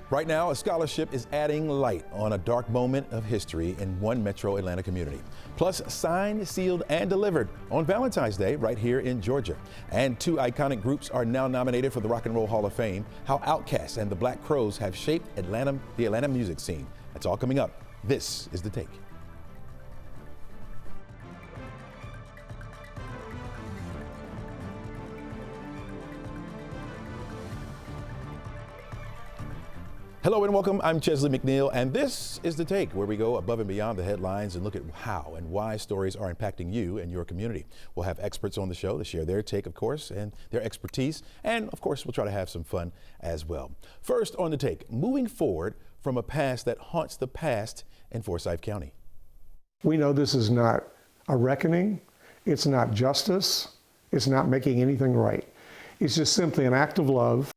Right now, a scholarship is adding light on a dark moment of history in one metro Atlanta community. Plus, signed, sealed, and delivered on Valentine's Day right here in Georgia. And two iconic groups are now nominated for the Rock and Roll Hall of Fame. How Outkast and the Black Crowes have shaped the Atlanta music scene. That's all coming up. This is The Take. Hello and welcome. I'm Chesley McNeil, and this is The Take, where we go above and beyond the headlines and look at how and why stories are impacting you and your community. We'll have experts on the show to share their take, of course, and their expertise, and of course, we'll try to have some fun as well. First on The Take, moving forward from a past that haunts the past in Forsyth County. We know this is not a reckoning, it's not justice, it's not making anything right. It's just simply an act of love.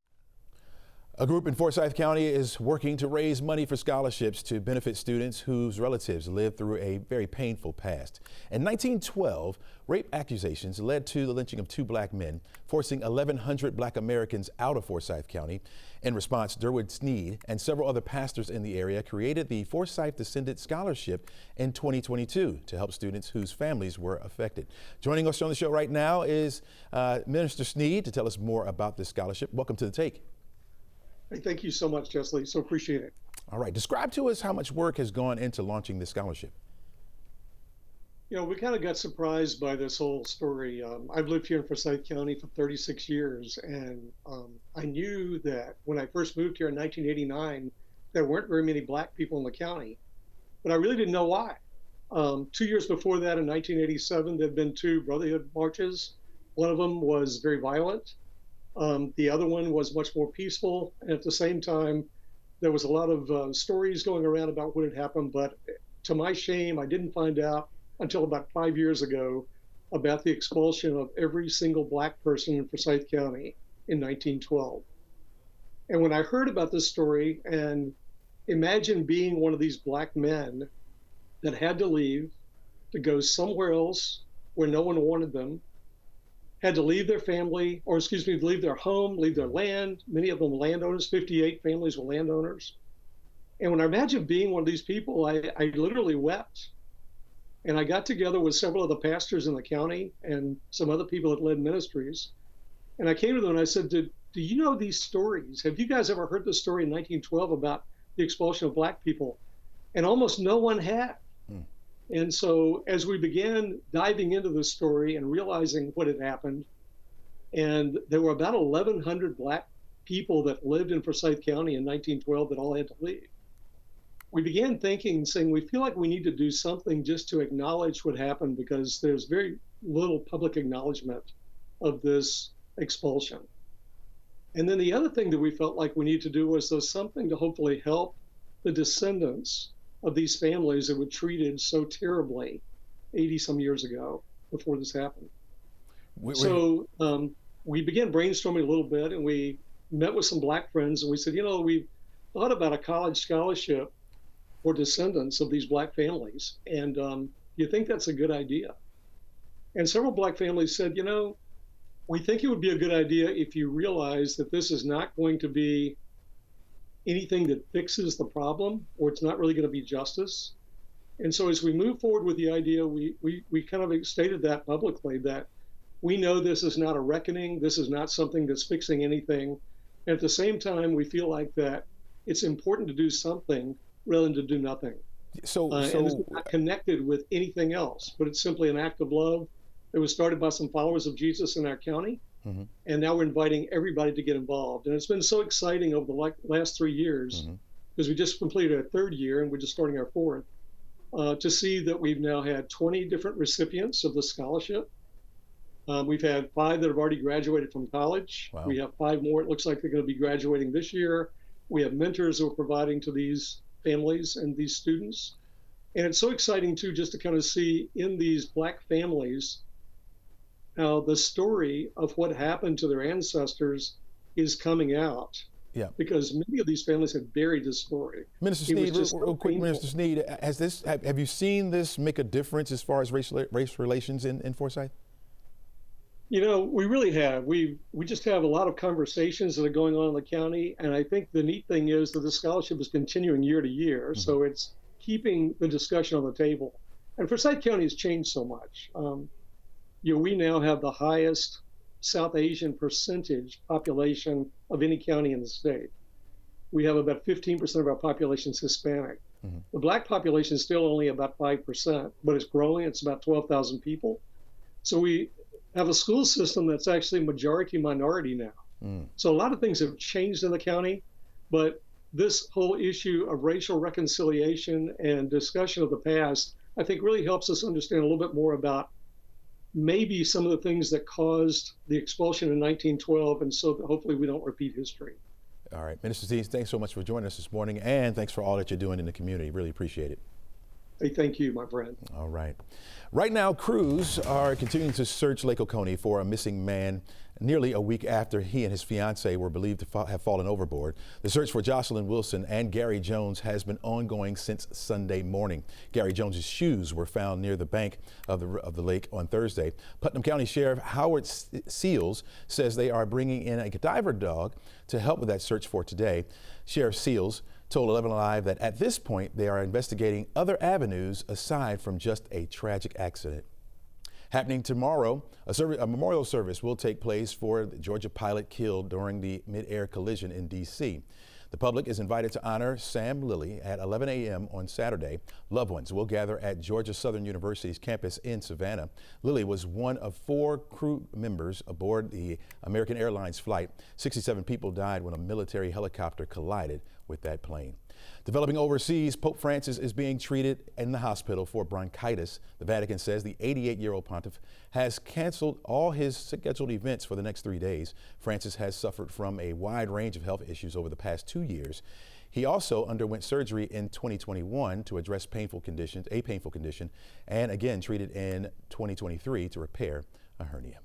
A group in Forsyth County is working to raise money for scholarships to benefit students whose relatives lived through a very painful past. In 1912, rape accusations led to the lynching of two black men, forcing 1,100 black Americans out of Forsyth County. In response, Durwood Sneed and several other pastors in the area created the Forsyth Descendant Scholarship in 2022 to help students whose families were affected. Joining us on the show right now is Minister Sneed to tell us more about this scholarship. Welcome to The Take. Hey, thank you so much, Chesley. So appreciate it. All right. Describe to us how much work has gone into launching this scholarship. You know, we kind of got surprised by this whole story. I've lived here in Forsyth County for 36 years, and I knew that when I first moved here in 1989, there weren't very many black people in the county, but I really didn't know why. 2 years before that, in 1987, there had been two Brotherhood marches. One of them was very violent. The other one was much more peaceful, and at the same time, there was a lot of stories going around about what had happened, but to my shame, I didn't find out until about 5 years ago about the expulsion of every single black person in Forsyth County in 1912. And when I heard about this story, and imagine being one of these black men that had to leave to go somewhere else where no one wanted them, had to leave their family, or excuse me, leave their home, leave their land, many of them landowners, 58 families were landowners. And when I imagined being one of these people, I literally wept. And I got together with several of the pastors in the county and some other people that led ministries. And I came to them and I said, do you know these stories? Have you guys ever heard the story in 1912 about the expulsion of black people? And almost no one had. And so as we began diving into the story and realizing what had happened, and there were about 1,100 black people that lived in Forsyth County in 1912 that all had to leave, we began thinking, saying, we feel like we need to do something just to acknowledge what happened, because there's very little public acknowledgement of this expulsion. And then the other thing that we felt like we need to do was something to hopefully help the descendants of these families that were treated so terribly 80 some years ago before this happened. So we began brainstorming a little bit, and we met with some black friends, and we said, you know, we've thought about a college scholarship for descendants of these black families, and you think that's a good idea? And several black families said, you know, we think it would be a good idea if you realize that this is not going to be anything that fixes the problem, or it's not really going to be justice. And so as we move forward with the idea, we kind of stated that publicly, that we know this is not a reckoning, this is not something that's fixing anything. And at the same time, we feel like that it's important to do something rather than to do nothing. And it's not connected with anything else, but it's simply an act of love. It was started by some followers of Jesus in our county. And now we're inviting everybody to get involved. And it's been so exciting over the last 3 years, because we just completed our third year and we're just starting our fourth, to see that we've now had 20 different recipients of the scholarship. We've had 5 that have already graduated from college. Wow. We have 5 more, it looks like they're going to be graduating this year. We have mentors that we're providing to these families and these students. And it's so exciting too, just to kind of see in these black families how the story of what happened to their ancestors is coming out. Yeah. Because many of these families had buried this story. Minister Sneed, real quick, Minister Sneed, have you seen this make a difference as far as race relations in Forsyth? You know, we really have. We just have a lot of conversations that are going on in the county, and I think the neat thing is that the scholarship is continuing year to year, so it's keeping the discussion on the table. And Forsyth County has changed so much. We now have the highest South Asian percentage population of any county in the state. We have about 15% of our population is Hispanic. The Black population is still only about 5%, but it's growing. It's about 12,000 people. So we have a school system that's actually majority minority now. So a lot of things have changed in the county, but this whole issue of racial reconciliation and discussion of the past, I think really helps us understand a little bit more about maybe some of the things that caused the expulsion in 1912, and so that hopefully we don't repeat history. All right, Minister Zee, thanks so much for joining us this morning, and thanks for all that you're doing in the community. Really appreciate it. Hey, thank you, my friend. All right. Right now, crews are continuing to search Lake Oconee for a missing man nearly a week after he and his fiancee were believed to have fallen overboard. The search for Jocelyn Wilson and Gary Jones has been ongoing since Sunday morning. Gary Jones's shoes were found near the bank of the lake on Thursday. Putnam County Sheriff Howard Seals says they are bringing in a cadaver dog to help with that search for today. Sheriff Seals told 11Alive that at this point they are investigating other avenues aside from just a tragic accident. Happening tomorrow, a memorial service will take place for the Georgia pilot killed during the mid-air collision in D.C. The public is invited to honor Sam Lilly at 11 a.m. on Saturday. Loved ones will gather at Georgia Southern University's campus in Savannah. Lilly was one of 4 crew members aboard the American Airlines flight. 67 people died when a military helicopter collided with that plane. Developing overseas, Pope Francis is being treated in the hospital for bronchitis. The Vatican says the 88-year-old pontiff has canceled all his scheduled events for the next 3 days. Francis has suffered from a wide range of health issues over the past 2 years. He also underwent surgery in 2021 to address a painful condition, and again treated in 2023 to repair a hernia.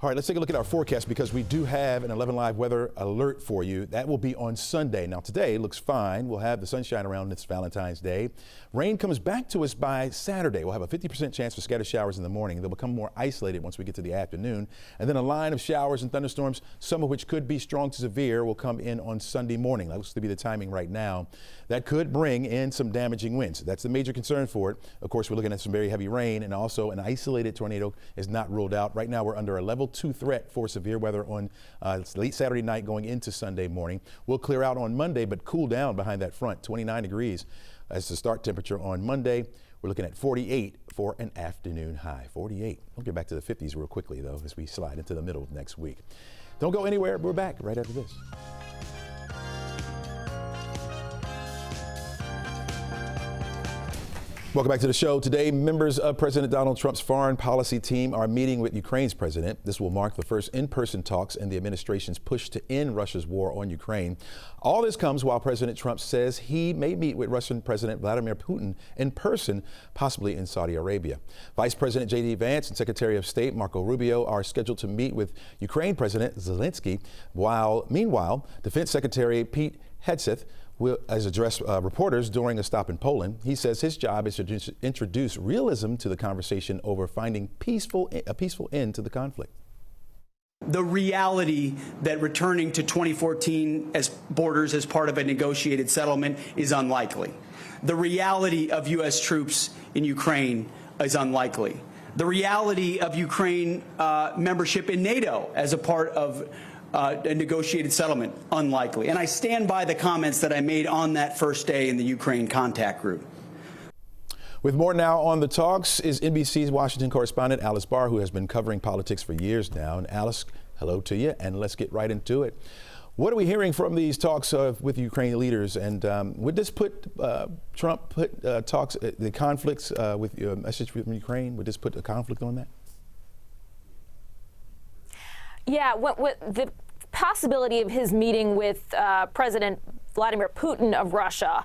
All right, let's take a look at our forecast because we do have an 11Alive weather alert for you. That will be on Sunday. Now today looks fine. We'll have the sunshine around this Valentine's Day. Rain comes back to us by Saturday. We'll have a 50% chance for scattered showers in the morning. They'll become more isolated once we get to the afternoon. And then a line of showers and thunderstorms, some of which could be strong to severe, will come in on Sunday morning. That looks to be the timing right now. That could bring in some damaging winds. That's the major concern for it. Of course, we're looking at some very heavy rain, and also an isolated tornado is not ruled out. Right now we're under a level 2 threat for severe weather on late Saturday night going into Sunday morning. We'll clear out on Monday, but cool down behind that front. 29 degrees as the start temperature on Monday. We're looking at 48 for an afternoon high. 48. We'll get back to the 50s real quickly, though, as we slide into the middle of next week. Don't go anywhere. We're back right after this. Welcome back to the show. Today, members of President Donald Trump's foreign policy team are meeting with Ukraine's president. This will mark the first in-person talks in the administration's push to end Russia's war on Ukraine. All this comes while President Trump says he may meet with Russian President Vladimir Putin in person, possibly in Saudi Arabia. Vice President J.D. Vance and Secretary of State Marco Rubio are scheduled to meet with Ukraine President Zelensky, meanwhile, Defense Secretary Pete Hegseth has addressed reporters during a stop in Poland. He says his job is to introduce realism to the conversation over finding a peaceful end to the conflict. The reality that returning to 2014 as borders as part of a negotiated settlement is unlikely. The reality of U.S. troops in Ukraine is unlikely. The reality of Ukraine membership in NATO as a part of a negotiated settlement, unlikely. And I stand by the comments that I made on that first day in the Ukraine contact group. With more now on the talks is NBC's Washington correspondent Alice Barr, who has been covering politics for years now. And Alice, hello to you, and let's get right into it. What are we hearing from these talks with Ukraine leaders? And would this put Trump talks, the conflicts with your message from Ukraine, would this put a conflict on that? Yeah, what the possibility of his meeting with President Vladimir Putin of Russia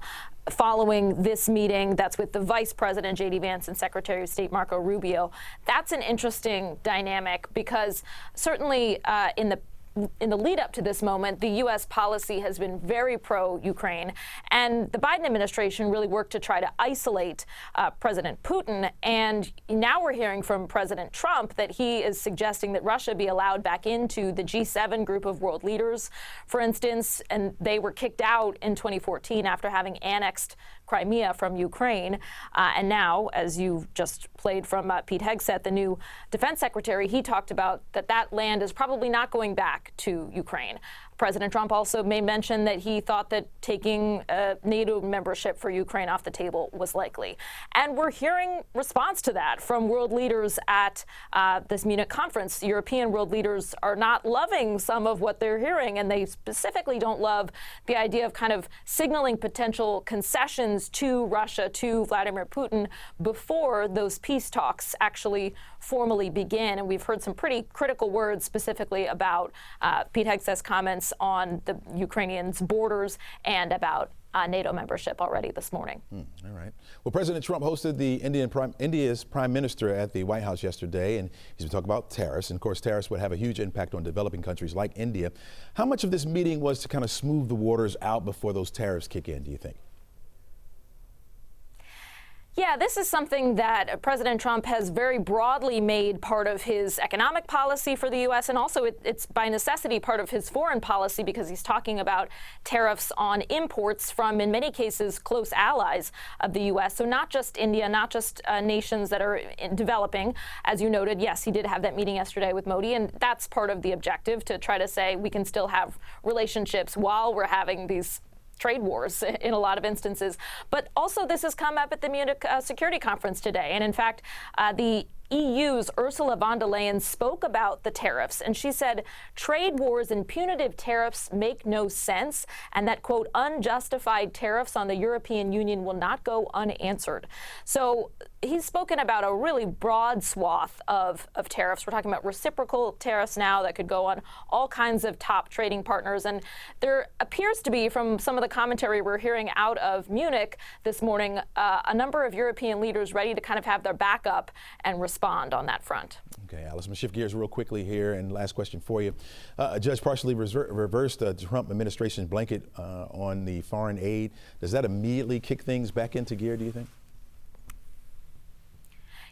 following this meeting that's with the Vice President J.D. Vance and Secretary of State Marco Rubio, that's an interesting dynamic because certainly in the in the lead up to this moment, the U.S. policy has been very pro-Ukraine, and the Biden administration really worked to try to isolate President Putin. And now we're hearing from President Trump that he is suggesting that Russia be allowed back into the G7 group of world leaders, for instance, and they were kicked out in 2014 after having annexed Crimea from Ukraine. And now, as you just played from Pete Hegseth, the new defense secretary, he talked about that land is probably not going back to Ukraine. President Trump also made mention that he thought that taking NATO membership for Ukraine off the table was likely. And we're hearing response to that from world leaders at this Munich conference. European world leaders are not loving some of what they're hearing, and they specifically don't love the idea of kind of signaling potential concessions to Russia, to Vladimir Putin, before those peace talks actually formally begin. And we've heard some pretty critical words specifically about Pete Hegseth's comments on the Ukrainians' borders and about NATO membership already this morning. All right. Well, President Trump hosted the India's prime minister at the White House yesterday, and he's been talking about tariffs. And of course, tariffs would have a huge impact on developing countries like India. How much of this meeting was to kind of smooth the waters out before those tariffs kick in, do you think? Yeah, this is something that President Trump has very broadly made part of his economic policy for the U.S. and also it's by necessity part of his foreign policy, because he's talking about tariffs on imports from, in many cases, close allies of the U.S. So not just India, not just nations that are developing. As you noted, yes, he did have that meeting yesterday with Modi, and that's part of the objective, to try to say we can still have relationships while we're having these trade wars in a lot of instances. But also this has come up at the Munich Security Conference today. And in fact, the EU's Ursula von der Leyen spoke about the tariffs, and she said trade wars and punitive tariffs make no sense, and that, quote, unjustified tariffs on the European Union will not go unanswered. So he's spoken about a really broad swath of tariffs. We're talking about reciprocal tariffs now that could go on all kinds of top trading partners. And there appears to be, from some of the commentary we're hearing out of Munich this morning, a number of European leaders ready to kind of have their back up and respond on that front. Okay, Alice, I'm going to shift gears real quickly here, and last question for you. A judge partially reversed the Trump administration's blanket on the foreign aid. Does that immediately kick things back into gear, do you think?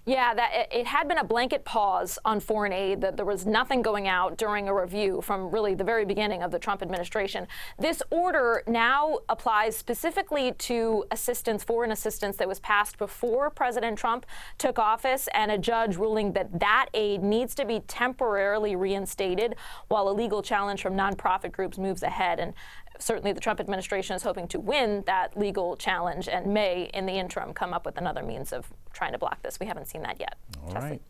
Yeah, it had been a blanket pause on foreign aid, that there was nothing going out during a review from really the very beginning of the Trump administration. This order now applies specifically to assistance, foreign assistance that was passed before President Trump took office, and a judge ruling that aid needs to be temporarily reinstated while a legal challenge from nonprofit groups moves ahead. And certainly the Trump administration is hoping to win that legal challenge and may, in the interim, come up with another means of trying to block this. We haven't seen that yet. All right.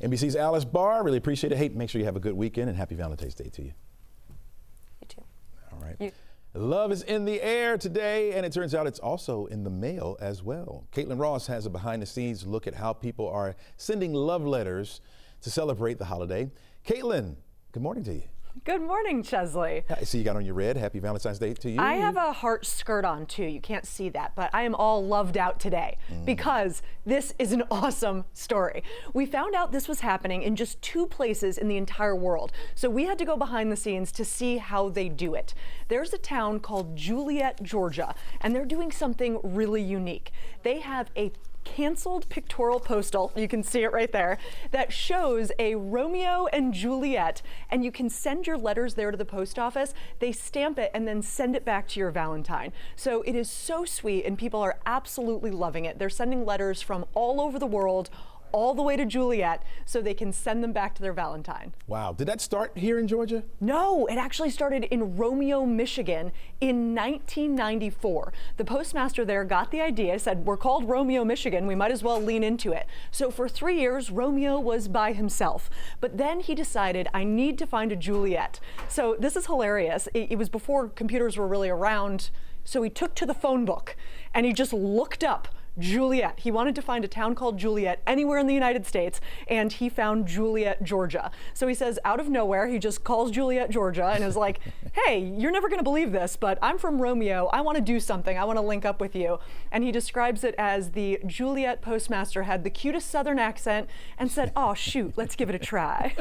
NBC's Alice Barr, really appreciate it. Hey, make sure you have a good weekend, and happy Valentine's Day to you. You too. All right. Love is in the air today, and it turns out it's also in the mail as well. Caitlin Ross has a behind-the-scenes look at how people are sending love letters to celebrate the holiday. Caitlin, good morning to you. Good morning, Chesley. I see you got on your red. Happy Valentine's Day to you. I have a heart skirt on too. You can't see that, but I am all loved out today because this is an awesome story. We found out this was happening in just 2 places in the entire world. So we had to go behind the scenes to see how they do it. There's a town called Juliet, Georgia, and they're doing something really unique. They have a canceled pictorial postal, you can see it right there, that shows a Romeo and Juliet, and you can send your letters there to the post office. They stamp it and then send it back to your Valentine. So it is so sweet, and people are absolutely loving it. They're sending letters from all over the world, all the way to Juliet, so they can send them back to their Valentine. Wow. Did that start here in Georgia? No, it actually started in Romeo, Michigan in 1994. The postmaster there got the idea, said, we're called Romeo, Michigan, we might as well lean into it. So for 3 years, Romeo was by himself. But then he decided, I need to find a Juliet. So this is hilarious. It was before computers were really around. So he took to the phone book and he just looked up Juliet. He wanted to find a town called Juliet anywhere in the United States, and he found Juliet, Georgia. So he says, out of nowhere, he just calls Juliet, Georgia, and is like, hey, you're never going to believe this, but I'm from Romeo. I want to do something. I want to link up with you. And he describes it as the Juliet postmaster had the cutest Southern accent and said, oh, shoot, let's give it a try.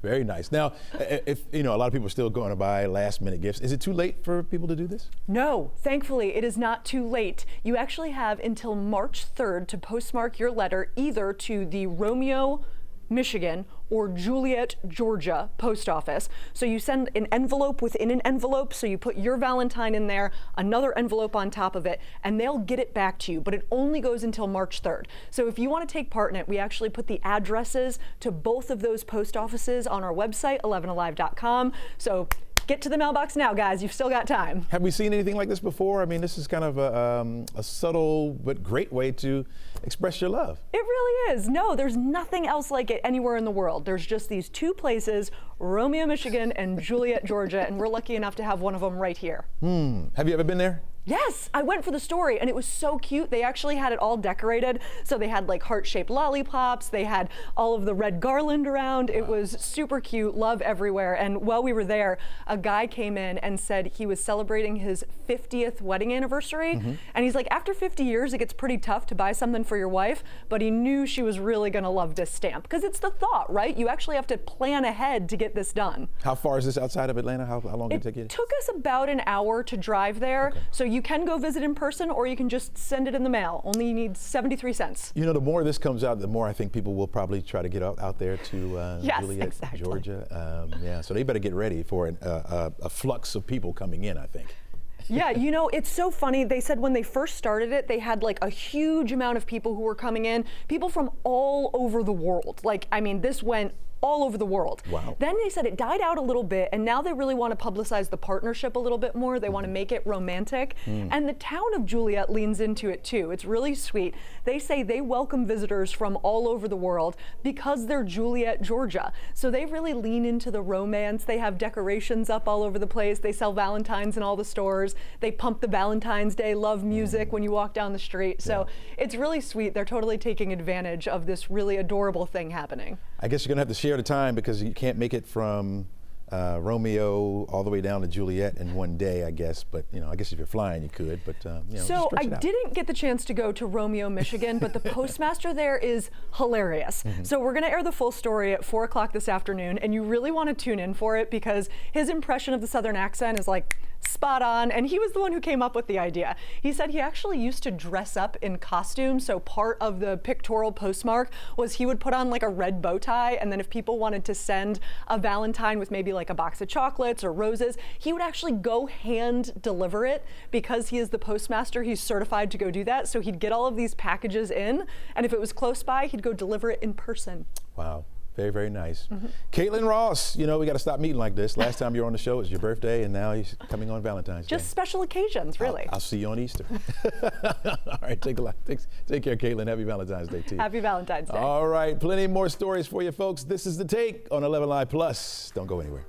Very nice. Now, if a lot of people are still going to buy last-minute gifts, is it too late for people to do this? No, thankfully, it is not too late. You actually have until March 3rd to postmark your letter either to the Romeo, Michigan, or Juliet, Georgia post office. So you send an envelope within an envelope, so you put your Valentine in there, another envelope on top of it, and they'll get it back to you, but it only goes until March 3rd. So if you want to take part in it, we actually put the addresses to both of those post offices on our website, 11alive.com. So get to the mailbox now, guys. You've still got time. Have we seen anything like this before? I mean, this is kind of a subtle but great way to express your love. It really is. No, there's nothing else like it anywhere in the world. There's just these two places, Romeo, Michigan, and Juliet, Georgia, and we're lucky enough to have one of them right here. Have you ever been there? Yes, I went for the story and it was so cute. They actually had it all decorated. So they had like heart-shaped lollipops. They had all of the red garland around. It was super cute, love everywhere. And while we were there, a guy came in and said he was celebrating his 50th wedding anniversary. And he's like, after 50 years, it gets pretty tough to buy something for your wife, but he knew she was really gonna love this stamp. Because it's the thought, right? You actually have to plan ahead to get this done. How far is this outside of Atlanta? How long did it take you? It took us about an hour to drive there. Okay. So you can go visit in person or you can just send it in the mail. Only you need 73 cents. You know, the more this comes out, the more I think people will probably try to get out there to yes, Juliet, exactly. Georgia. Yeah, so they better get ready for a flux of people coming in, I think. Yeah, you know, it's so funny. They said when they first started it, they had like a huge amount of people who were coming in, people from all over the world. Like, I mean, this went all over the world. Wow. Then they said it died out a little bit, and now they really want to publicize the partnership a little bit more. They want to make it romantic. And the town of Juliet leans into it too. It's really sweet. They say they welcome visitors from all over the world because they're Juliet, Georgia. So they really lean into the romance. They have decorations up all over the place. They sell Valentines in all the stores. They pump the Valentine's Day love music when you walk down the street. So it's really sweet. They're totally taking advantage of this really adorable thing happening. I guess you're gonna have to share the time because you can't make it from Romeo all the way down to Juliet in one day, I guess. But I guess if you're flying, you could. But so I didn't get the chance to go to Romeo, Michigan, but the postmaster there is hilarious. So we're going to air the full story at 4 o'clock this afternoon, and you really want to tune in for it because his impression of the Southern accent is like spot on, and he was the one who came up with the idea. He said he actually used to dress up in costume, so part of the pictorial postmark was he would put on like a red bow tie, and then if people wanted to send a Valentine with maybe like a box of chocolates or roses, he would actually go hand deliver it because he is the postmaster. He's certified to go do that, so he'd get all of these packages in, and if it was close by, he'd go deliver it in person. Wow. Very, very nice. Caitlin Ross, we got to stop meeting like this. Last time you were on the show, it was your birthday, and now you're coming on Valentine's Day. Just special occasions, really. I'll see you on Easter. All right, take care, Caitlin. Happy Valentine's Day to you. Happy Valentine's Day. All right, plenty more stories for you folks. This is The Take on 11 Live Plus. Don't go anywhere.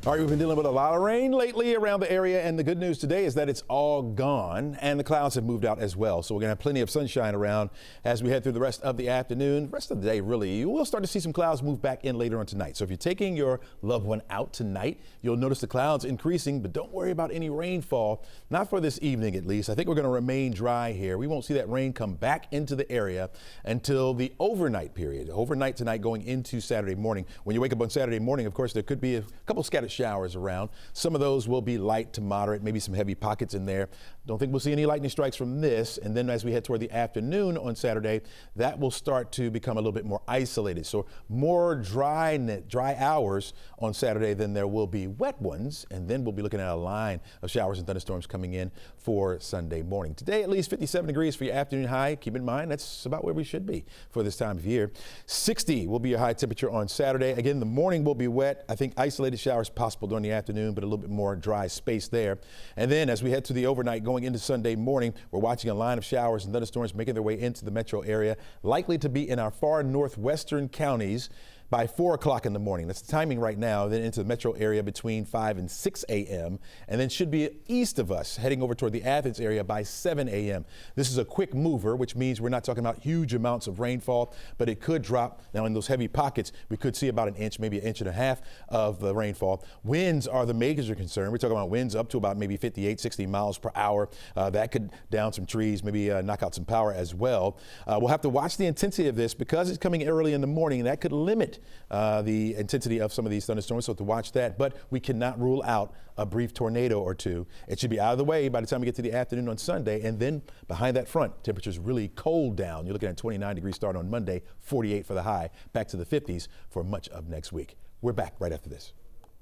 All right, we've been dealing with a lot of rain lately around the area, and the good news today is that it's all gone, and the clouds have moved out as well. So we're going to have plenty of sunshine around as we head through the rest of the afternoon, rest of the day, really. You will start to see some clouds move back in later on tonight. So if you're taking your loved one out tonight, you'll notice the clouds increasing, but don't worry about any rainfall, not for this evening at least. I think we're going to remain dry here. We won't see that rain come back into the area until the overnight period. Overnight tonight going into Saturday morning. When you wake up on Saturday morning, of course, there could be a couple scattered showers around. Some of those will be light to moderate, maybe some heavy pockets in there. Don't think we'll see any lightning strikes from this. And then as we head toward the afternoon on Saturday, that will start to become a little bit more isolated. So more dry hours on Saturday than there will be wet ones. And then we'll be looking at a line of showers and thunderstorms coming in for Sunday morning. Today, at least 57 degrees for your afternoon high. Keep in mind, that's about where we should be for this time of year. 60 will be your high temperature on Saturday. Again, the morning will be wet. I think isolated showers possible during the afternoon, but a little bit more dry space there. And then as we head to the overnight going into Sunday morning, we're watching a line of showers and thunderstorms making their way into the metro area, likely to be in our far northwestern counties. by 4 o'clock in the morning. That's the timing right now. Then into the metro area between 5 and 6 a.m. and then should be east of us, heading over toward the Athens area by 7 a.m. This is a quick mover, which means we're not talking about huge amounts of rainfall, but it could drop. Now in those heavy pockets, we could see about an inch, maybe an inch and a half of the rainfall. Winds are the major concern. We're talking about winds up to about maybe 58, 60 miles per hour. That could down some trees, maybe knock out some power as well. We'll have to watch the intensity of this because it's coming early in the morning, and that could limit the intensity of some of these thunderstorms, so to watch that. But we cannot rule out a brief tornado or two. It should be out of the way by the time we get to the afternoon on Sunday, and then behind that front, temperatures really cold down. You're looking at 29 degrees start on Monday, 48 for the high, back to the 50s for much of next week. We're back right after this.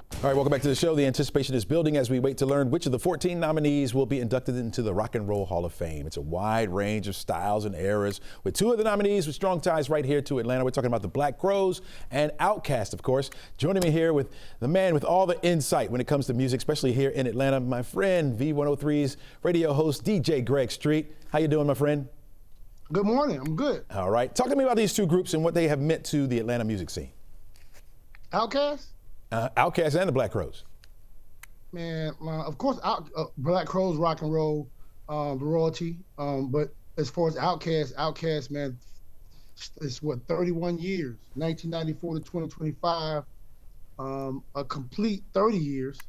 All right, welcome back to the show. The anticipation is building as we wait to learn which of the 14 nominees will be inducted into the Rock and Roll Hall of Fame. It's a wide range of styles and eras, with two of the nominees with strong ties right here to Atlanta. We're talking about the Black Crowes and Outkast, of course. Joining me here with the man with all the insight when it comes to music, especially here in Atlanta, my friend, V103's radio host, DJ Greg Street. How you doing, my friend? Good morning. I'm good. All right. Talk to me about these two groups and what they have meant to the Atlanta music scene. Outkast? Outkast and the Black Crowes. Man, of course, Black Crowes, rock and roll, the royalty. But as far as Outkast, man, it's what, 31 years, 1994 to 2025, a complete 30 years,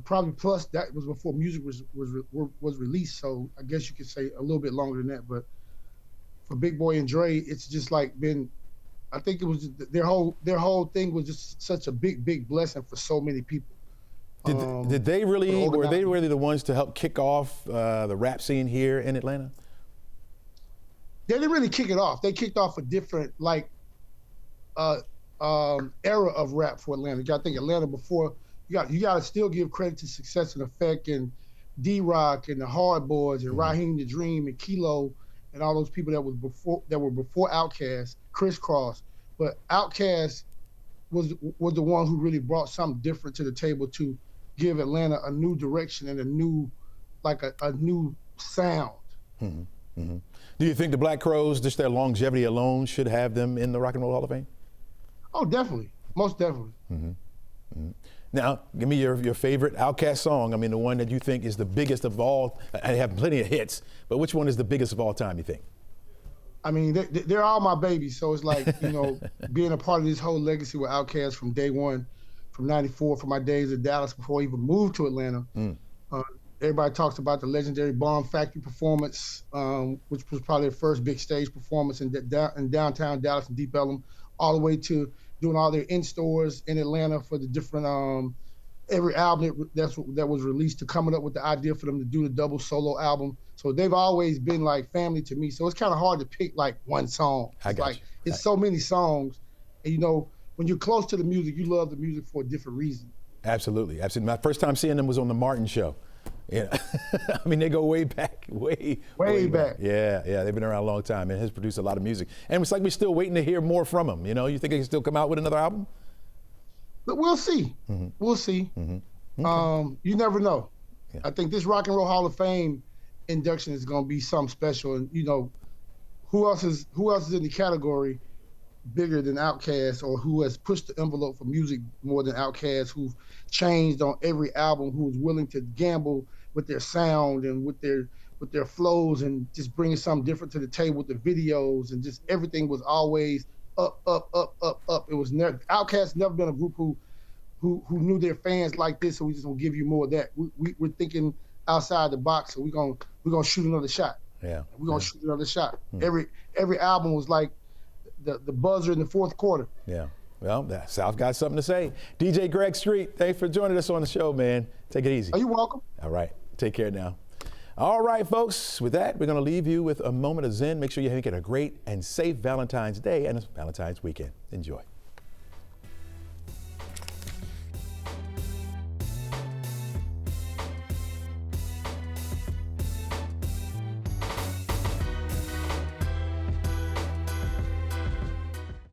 probably plus. That was before music was released. So I guess you could say a little bit longer than that. But for Big Boy and Dre, it's just like been. I think it was their whole thing was just such a big blessing for so many people. Did they really, were they really the ones to help kick off the rap scene here in Atlanta? They didn't really kick it off. They kicked off a different era of rap for Atlanta. I think Atlanta before you got to still give credit to Success and Effect and D-Rock and the Hard Boys and Raheem the Dream and Kilo and all those people that were before Outkast, Crisscross. But Outkast was the one who really brought something different to the table to give Atlanta a new direction and a new sound. Mm-hmm. Mm-hmm. Do you think the Black Crowes, just their longevity alone, should have them in the Rock and Roll Hall of Fame? Oh, definitely. Most definitely. Mm-hmm. Mm-hmm. Now, give me your favorite Outkast song. I mean, the one that you think is the biggest of all. I have plenty of hits, but which one is the biggest of all time, you think? I mean, they're all my babies. So it's like, being a part of this whole legacy with Outkast from day one, from 94, from my days in Dallas before I even moved to Atlanta. Everybody talks about the legendary Bomb Factory performance, which was probably their first big stage performance in downtown Dallas and Deep Ellum, all the way to doing all their in-stores in Atlanta for the different, every album that was released, to coming up with the idea for them to do the double solo album. So they've always been like family to me. So it's kind of hard to pick like one song. It's so many songs. And when you're close to the music, you love the music for a different reason. Absolutely. Absolutely. My first time seeing them was on the Martin Show. Yeah, I mean, they go way back, way back. Yeah, they've been around a long time and has produced a lot of music. And it's like we're still waiting to hear more from them. You think they can still come out with another album? But we'll see. Mm-hmm. We'll see. Mm-hmm. Okay. You never know. Yeah. I think this Rock and Roll Hall of Fame induction is going to be something special. And who else is in the category bigger than Outkast, or who has pushed the envelope for music more than Outkast, who've changed on every album, who's willing to gamble with their sound and with their flows and just bringing something different to the table with the videos, and just everything was always up. It was never, Outkast never been a group who knew their fans like this, so we just gonna give you more of that. We're thinking outside the box, so we're gonna shoot another shot. Yeah, we're gonna shoot another shot. Every album was like the buzzer in the fourth quarter. Yeah. Well, the South got something to say. DJ Greg Street, thanks for joining us on the show, man. Take it easy. Are you welcome? All right. Take care now. All right, folks. With that, we're going to leave you with a moment of zen. Make sure you make it a great and safe Valentine's Day and a Valentine's weekend. Enjoy.